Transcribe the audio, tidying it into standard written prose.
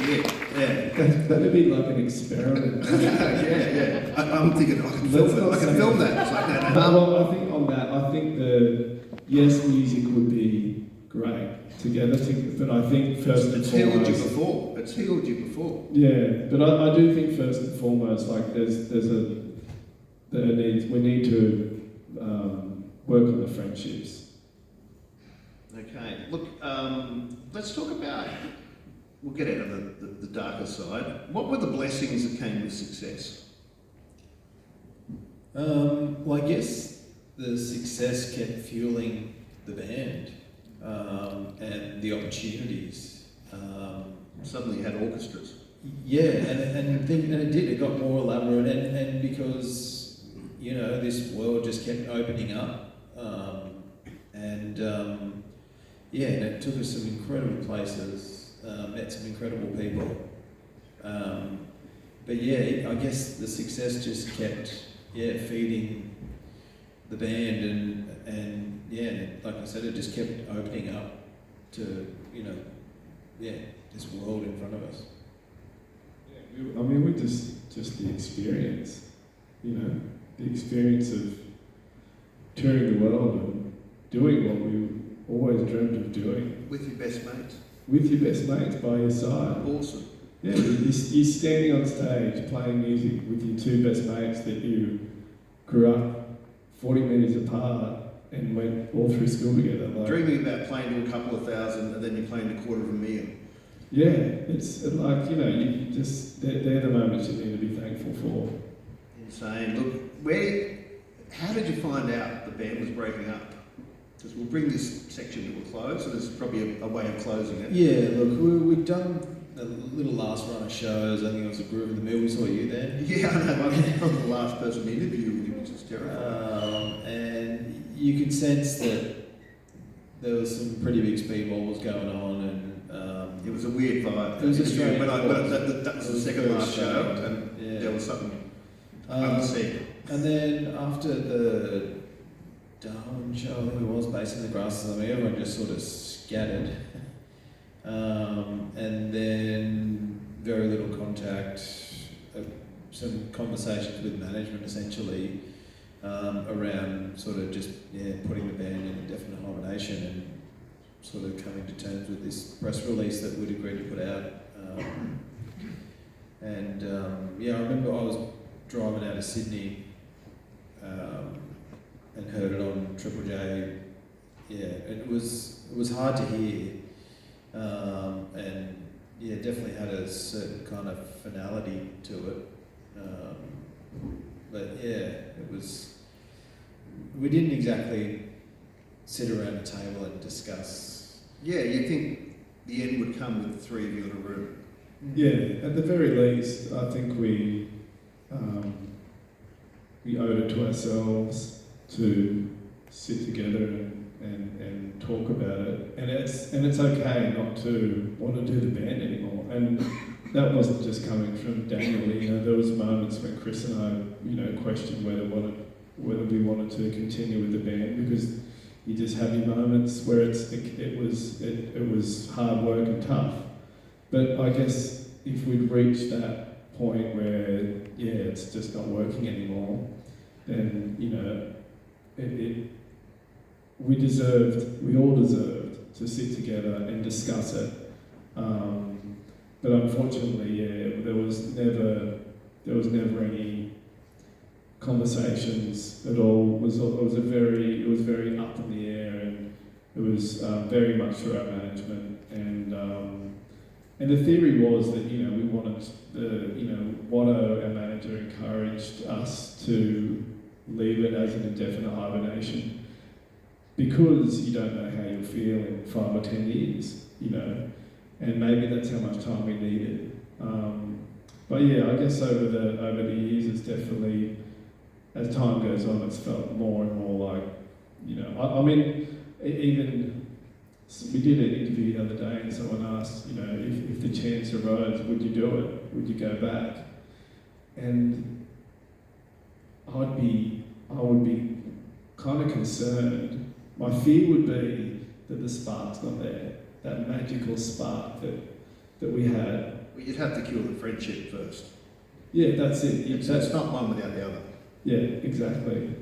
Yeah. That'd be like an experiment. yeah. I'm thinking, I can film that. It's like, no. Well, I think on that, I think music would be great together, but I think first and foremost... It's healed you before. Yeah, but I do think first and foremost, like we need to work on the friendships. Okay, look, let's talk about, we'll get out of the darker side. What were the blessings that came with success? Well, I guess the success kept fueling the band and the opportunities. Suddenly you had orchestras. Yeah, and it did. It got more elaborate, and because this world just kept opening up, and it took us some incredible places, met some incredible people. But I guess the success just kept feeding the band, and like I said, it just kept opening up to this world in front of us. I mean, we just the experience, the experience of touring the world and doing what we always dreamed of doing. With your best mates. With your best mates by your side. Awesome. Yeah, you're standing on stage playing music with your two best mates that you grew up 40 metres apart and went all through school together. Dreaming about playing to a couple of thousand and then you're playing to $250,000. Yeah, it's like, you just, they're the moments you need to be thankful for. Insane. Look, how did you find out the band was breaking up? Because we'll bring this section to a close, so there's probably a way of closing it. Yeah, look, we've done a little last run of shows. I think it was a Groove in the Mill. We saw you then. Yeah, I know. I'm the last person to interview with you, which is terrifying. And you could sense that there was some pretty big speedballs going on, and it was a weird vibe. It was a strange. But that was the second last show, and there was something unsaid. And then after the Darwin show, I think it was, based in the grasses, everyone just sort of scattered. And then very little contact, some conversations with management essentially around sort of just putting the band in indefinite hibernation and sort of coming to terms with this press release that we'd agreed to put out. I remember I was driving out of Sydney and heard it on Triple J. Yeah, it was hard to hear, and definitely had a certain kind of finality to it. But it was. We didn't exactly sit around a table and discuss. Yeah, you think the end would come with the three of you in a room? Yeah, at the very least, I think we owed it to ourselves to sit together and talk about it, and it's okay not to want to do the band anymore. And that wasn't just coming from Daniel. There was moments when Chris and I, questioned whether we wanted to continue with the band, because you just have your moments where it was hard work and tough. But I guess if we'd reached that point where it's just not working anymore, then we all deserved to sit together and discuss it. But unfortunately, there was never any conversations at all. It was very up in the air, and it was very much through our management. And the theory was that we wanted Watto, our manager, encouraged us to leave it as an indefinite hibernation, because you don't know how you'll feel in 5 or 10 years, and maybe that's how much time we needed. But I guess over the years, it's definitely, as time goes on, it's felt more and more like, even we did an interview the other day, and someone asked, if the chance arose, would you do it? Would you go back? And I would be kind of concerned. My fear would be that the spark's not there, that magical spark that we had. you'd have to kill the friendship first. Yeah, that's it. So it's not one without the other. Yeah, exactly.